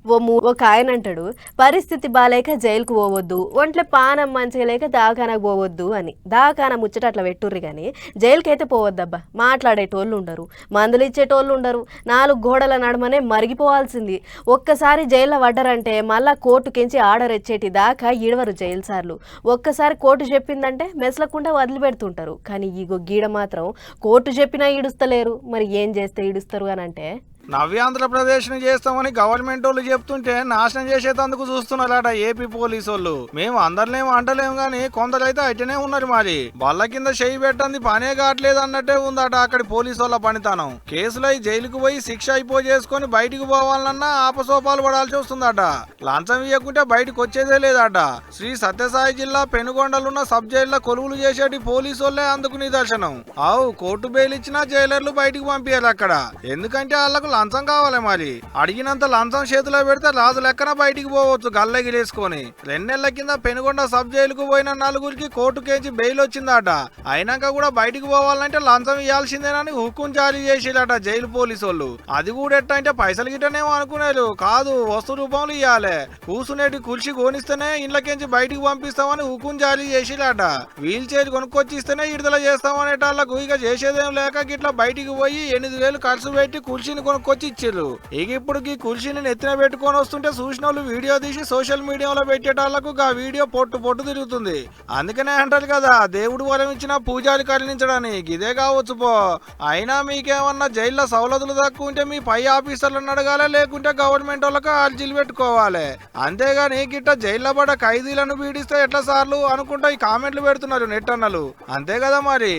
ఒక ఆయన అంటాడు, పరిస్థితి బాలేక జైలుకు పోవద్దు, ఒంట్లో పానం మంచిగా లేక దాకానకు పోవద్దు అని. దాకాన ముచ్చట అట్లా పెట్టుర్రి కానీ జైలుకైతే పోవద్దబ్బా. మాట్లాడేటోళ్ళు ఉండరు, మందులు ఇచ్చేటోళ్ళు ఉండరు, 4 గోడల నడమనే మరిగిపోవాల్సింది. ఒక్కసారి జైల్లో పడ్డారంటే మళ్ళా కోర్టుకించి ఆర్డర్ ఇచ్చేటి దాకా ఈడవరు జైలు సార్లు. ఒక్కసారి కోర్టు చెప్పిందంటే మెసలకుండా వదిలిపెడుతుంటారు. కానీ ఇగో గీడ మాత్రం కోర్టు చెప్పినా ఈడుస్తలేరు. మరి ఏం చేస్తే ఈడుస్తారు అని అంటే, నవ్యాంధ్రప్రదేశ్ ని చేస్తామని గవర్నమెంట్ వాళ్ళు చెప్తుంటే నాశనం చేసేందుకు చూస్తున్నారట ఏపీ పోలీసు వాళ్ళు. మేము అందరినేమో అంటలేము గాని కొందరైతే అట్టనే ఉన్నారు. మరి బల్ల కింద చేయి పెట్టంది పనే కావట్లేదు అన్నట్టే ఉందట అక్కడి పోలీసు వాళ్ళ పనితనం. కేసులై జైలుకు పోయి శిక్ష అయిపో చేసుకుని బయటికి పోవాలన్నా ఆపసోపాలు పడాల్సి వస్తుందట. లంచం ఇవ్వకుంటే బయటకు వచ్చేదే లేదట. శ్రీ సత్యసాయి జిల్లా పెనుగొండలున్న సబ్ జైల్లో కొలువులు చేసేటి పోలీసు వాళ్ళే అందుకు నిదర్శనం. కోర్టు బెయిల్ ఇచ్చినా జైలర్లు బయటికి పంపించారు అక్కడ. ఎందుకంటే వాళ్ళకు లంచం కావాలి. మరి అడిగినంత లంచం చేతిలో పెడితే రాజు లెక్కన బయటికి పోవచ్చు గల్లెగిలేసుకొని. 2 నెలల కింద పెనుగొండ సబ్ జైలుకు పోయిన 4గురికి కోర్టు కేంచి బెయిల్ వచ్చిందట. అయినాక కూడా బయటికి పోవాలంటే లంచం ఇవ్వాల్సిందేనని హుకుం జారీ చేసేదట జైలు పోలీసు వాళ్ళు. అది కూడా ఎట్ట అంటే పైసలు గిట్టనేమో అనుకునేది కాదు, వస్తు రూపంలో ఇవ్వాలి. కూసునేటి కుర్చీ కొనిస్తేనే ఇండ్లకేంచి బయటికి పంపిస్తామని హుకుం జారీ చేసేదట. వీల్ చైర్ కొనుక్కొచ్చి ఇస్తేనే విడుదల చేస్తామనేటాళ్లకు ఇక చేసేదేం లేక గిట్లా బయటికి పోయి 8,000 ఖర్చు పెట్టి కుర్చీని కొనుక్కొచ్చి ఇచ్చారు. ఇక ఇప్పుడు ఈ కుర్చీని నెత్తిన పెట్టుకొని వస్తుంటే చూసిన వాళ్ళు వీడియో తీసి సోషల్ మీడియాలో పెట్టేటాళ్లకు ఆ వీడియో పొట్టు తిరుగుతుంది. అందుకనే అంటారు కదా, దేవుడు వరం ఇచ్చిన పూజారి కరుణించడానికి. ఇదే కావచ్చు పో. అయినా మీకేమన్నా జైల్లో సవలతులు తక్కువ ఉంటే మీ పై ఆఫీసర్లను అడగాలి, లేకుంటే గవర్నమెంట్ వాళ్ళకి అర్జీలు పెట్టుకోవాలి. అంతేగాని గిట్ట జైల్లో పడ్డ ఖైదీలను పీడిస్తే ఎట్లా సార్లు అనుకుంటా ఈ కామెంట్లు పెడుతున్నారు నెట్ అన్నలు. అంతే కదా మరి.